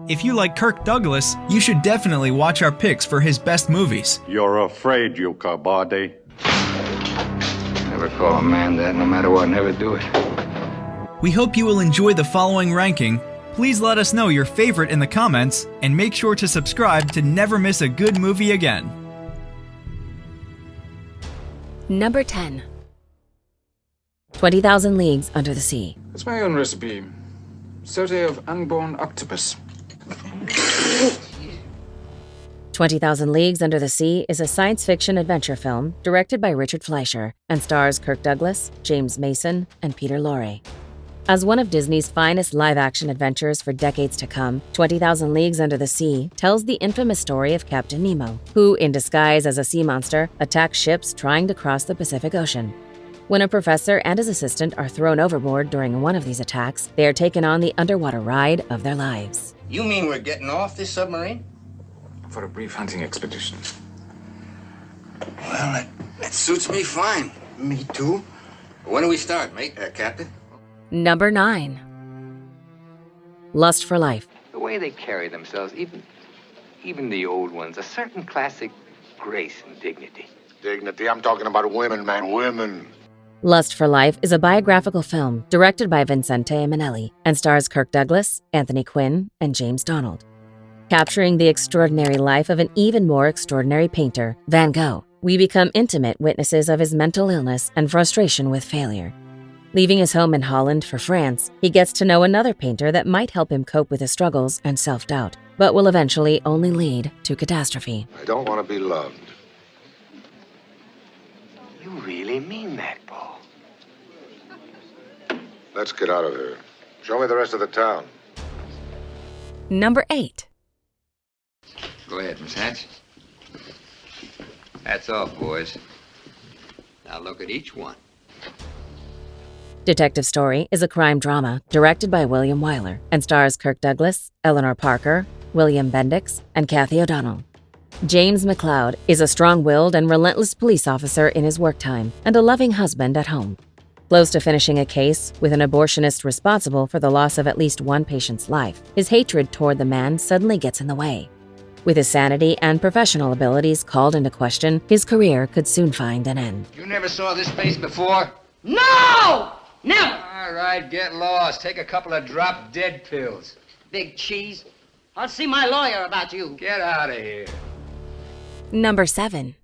If you like Kirk Douglas, you should definitely watch our picks for his best movies. You're afraid, you kabaddi. Never call a man that, no matter what, never do it. We hope you will enjoy the following ranking. Please let us know your favorite in the comments, and make sure to subscribe to never miss a good movie again. Number 10. 20,000 Leagues Under the Sea. It's my own recipe. Sauté of unborn octopus. 20,000 Leagues Under the Sea is a science fiction adventure film directed by Richard Fleischer and stars Kirk Douglas, James Mason, and Peter Lorre. As one of Disney's finest live-action adventures for decades to come, 20,000 Leagues Under the Sea tells the infamous story of Captain Nemo, who, in disguise as a sea monster, attacks ships trying to cross the Pacific Ocean. When a professor and his assistant are thrown overboard during one of these attacks, they are taken on the underwater ride of their lives. You mean we're getting off this submarine? For a brief hunting expedition. Well, that suits me fine. Me too. When do we start, mate? Captain? Number 9. Lust for Life. The way they carry themselves, even the old ones, a certain classic grace and dignity. Dignity? I'm talking about women, man, women. Lust for Life is a biographical film directed by Vincente Minnelli and stars Kirk Douglas, Anthony Quinn, and James Donald. Capturing the extraordinary life of an even more extraordinary painter, Van Gogh, we become intimate witnesses of his mental illness and frustration with failure. Leaving his home in Holland for France, he gets to know another painter that might help him cope with his struggles and self-doubt, but will eventually only lead to catastrophe. I don't want to be loved. You really mean that, Paul? Let's get out of here. Show me the rest of the town. Number 8. Go ahead, Miss Hatch. Hats off, boys. Now look at each one. Detective Story is a crime drama directed by William Wyler and stars Kirk Douglas, Eleanor Parker, William Bendix, and Kathy O'Donnell. James McLeod is a strong-willed and relentless police officer in his work time and a loving husband at home. Close to finishing a case with an abortionist responsible for the loss of at least one patient's life, his hatred toward the man suddenly gets in the way. With his sanity and professional abilities called into question, his career could soon find an end. You never saw this place before? No! Never! All right, get lost. Take a couple of drop-dead pills. Big cheese. I'll see my lawyer about you. Get out of here. Number 7.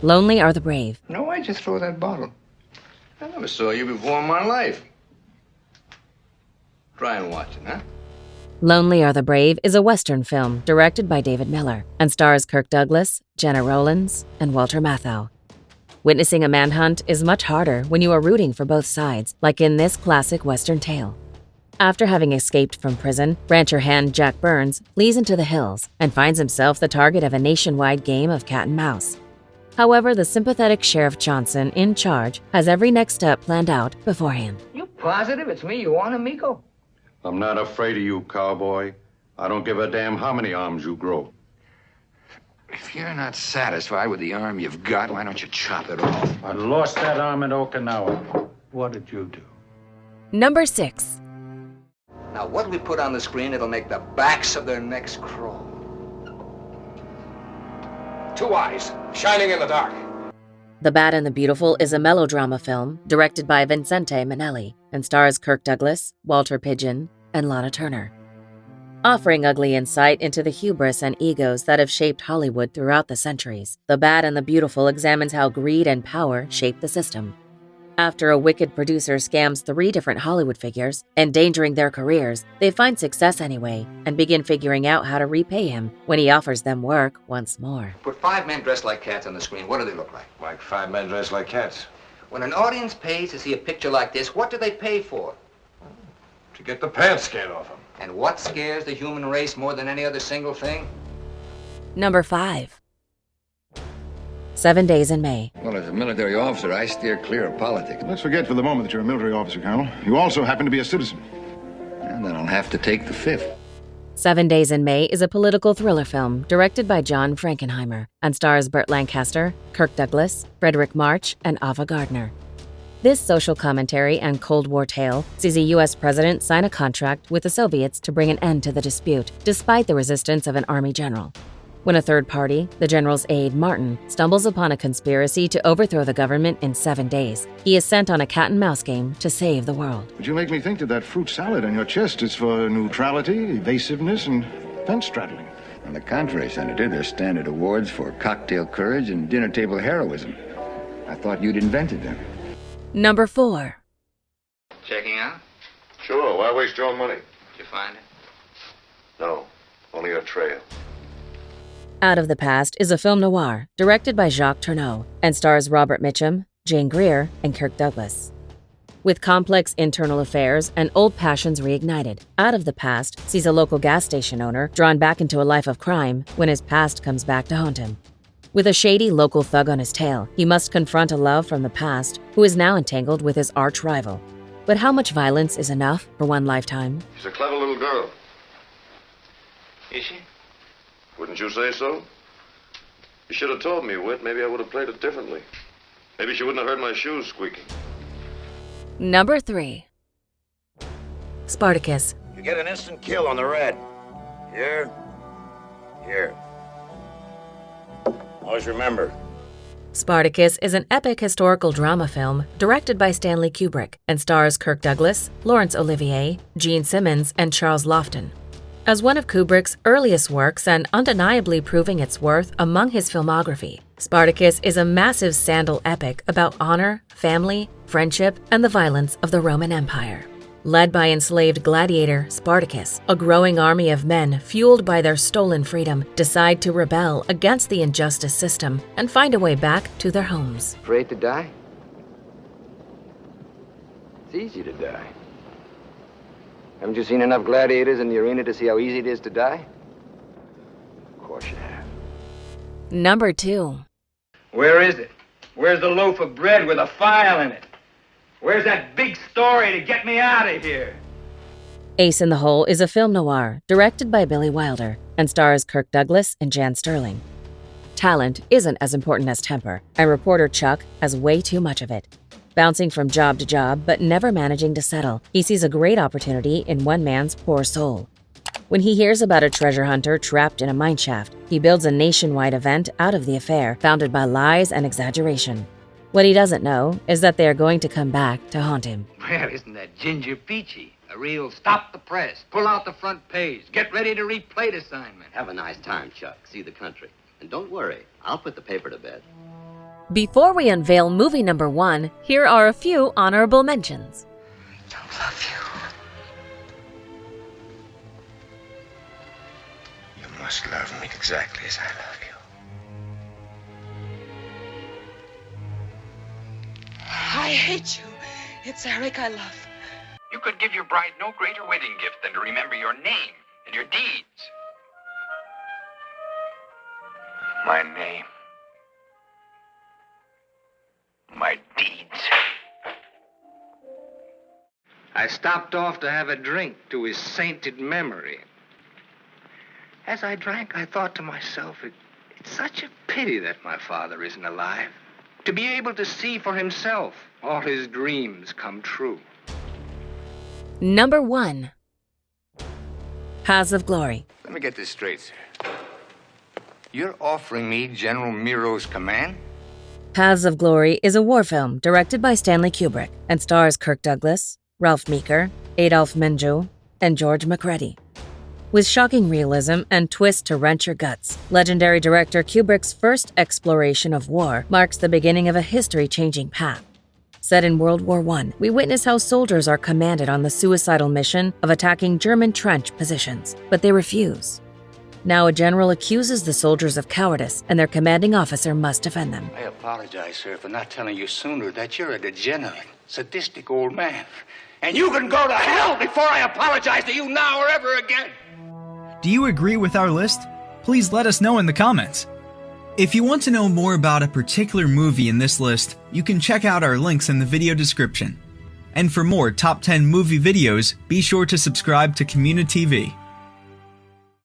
Lonely Are the Brave. No, why'd you throw that bottle? I never saw you before in my life. Try and watch it, huh? Lonely Are the Brave is a Western film directed by David Miller and stars Kirk Douglas, Jenna Rollins, and Walter Matthau. Witnessing a manhunt is much harder when you are rooting for both sides, like in this classic Western tale. After having escaped from prison, rancher hand Jack Burns flees into the hills and finds himself the target of a nationwide game of cat and mouse. However, the sympathetic Sheriff Johnson in charge has every next step planned out beforehand. You positive it's me you want, amigo? I'm not afraid of you, cowboy. I don't give a damn how many arms you grow. If you're not satisfied with the arm you've got, why don't you chop it off? I lost that arm in Okinawa. What did you do? Number 6. Now, what we put on the screen, it'll make the backs of their necks crawl. Two eyes, shining in the dark. The Bad and the Beautiful is a melodrama film directed by Vincente Minnelli and stars Kirk Douglas, Walter Pidgeon, and Lana Turner. Offering ugly insight into the hubris and egos that have shaped Hollywood throughout the centuries, The Bad and the Beautiful examines how greed and power shape the system. After a wicked producer scams 3 different Hollywood figures, endangering their careers, they find success anyway and begin figuring out how to repay him when he offers them work once more. Put 5 men dressed like cats on the screen. What do they look like? Like 5 men dressed like cats. When an audience pays to see a picture like this, what do they pay for? To get the pants scared off them. And what scares the human race more than any other single thing? Number 5. 7 Days in May. Well, as a military officer, I steer clear of politics. Let's forget for the moment that you're a military officer, Colonel. You also happen to be a citizen. And then I'll have to take the 5th. 7 Days in May is a political thriller film directed by John Frankenheimer and stars Burt Lancaster, Kirk Douglas, Frederick March, and Ava Gardner. This social commentary and Cold War tale sees a U.S. president sign a contract with the Soviets to bring an end to the dispute, despite the resistance of an army general. When a third party, the general's aide Martin, stumbles upon a conspiracy to overthrow the government in 7 days, he is sent on a cat-and-mouse game to save the world. But you make me think that fruit salad on your chest is for neutrality, evasiveness, and fence straddling. On the contrary, Senator, they're standard awards for cocktail courage and dinner table heroism. I thought you'd invented them. Number 4. Checking out? Sure, why waste your money? Did you find it? No, only a trail. Out of the Past is a film noir directed by Jacques Tourneur and stars Robert Mitchum, Jane Greer, and Kirk Douglas. With complex internal affairs and old passions reignited, Out of the Past sees a local gas station owner drawn back into a life of crime when his past comes back to haunt him. With a shady local thug on his tail, he must confront a love from the past who is now entangled with his arch-rival. But how much violence is enough for one lifetime? She's a clever little girl. Is she? Wouldn't you say so? You should have told me, Whit. Maybe I would have played it differently. Maybe she wouldn't have heard my shoes squeaking. Number 3. Spartacus. You get an instant kill on the red. Here. Here. Always remember. Spartacus is an epic historical drama film directed by Stanley Kubrick and stars Kirk Douglas, Laurence Olivier, Gene Simmons, and Charles Laughton. As one of Kubrick's earliest works and undeniably proving its worth among his filmography, Spartacus is a massive sandal epic about honor, family, friendship, and the violence of the Roman Empire. Led by enslaved gladiator Spartacus, a growing army of men fueled by their stolen freedom decide to rebel against the injustice system and find a way back to their homes. Afraid to die? It's easy to die. Haven't you seen enough gladiators in the arena to see how easy it is to die? Of course you have. Number 2. Where is it? Where's the loaf of bread with a file in it? Where's that big story to get me out of here? Ace in the Hole is a film noir directed by Billy Wilder and stars Kirk Douglas and Jan Sterling. Talent isn't as important as temper, and reporter Chuck has way too much of it. Bouncing from job to job but never managing to settle, he sees a great opportunity in one man's poor soul. When he hears about a treasure hunter trapped in a mineshaft, he builds a nationwide event out of the affair, founded by lies and exaggeration. What he doesn't know is that they are going to come back to haunt him. Well, isn't that ginger peachy? A real stop the press, pull out the front page, get ready to read plate assignment. Have a nice time, Chuck. See the country. And don't worry, I'll put the paper to bed. Before we unveil movie number 1, here are a few honorable mentions. I love you. You must love me exactly as I love you. I hate you. It's Eric I love. You could give your bride no greater wedding gift than to remember your name and your deeds. My name. My deeds. I stopped off to have a drink to his sainted memory. As I drank, I thought to myself, it's such a pity that my father isn't alive. To be able to see for himself all his dreams come true. Number 1. Paths of Glory. Let me get this straight, sir. You're offering me General Miro's command? Paths of Glory is a war film directed by Stanley Kubrick and stars Kirk Douglas, Ralph Meeker, Adolphe Menjou, and George Macready. With shocking realism and twists to wrench your guts, legendary director Kubrick's first exploration of war marks the beginning of a history-changing path. Set in World War I, we witness how soldiers are commanded on the suicidal mission of attacking German trench positions, but they refuse. Now a general accuses the soldiers of cowardice, and their commanding officer must defend them. I apologize, sir, for not telling you sooner that you're a degenerate, sadistic old man. And you can go to hell before I apologize to you now or ever again. Do you agree with our list? Please let us know in the comments. If you want to know more about a particular movie in this list, you can check out our links in the video description. And for more top 10 movie videos, be sure to subscribe to communiTV.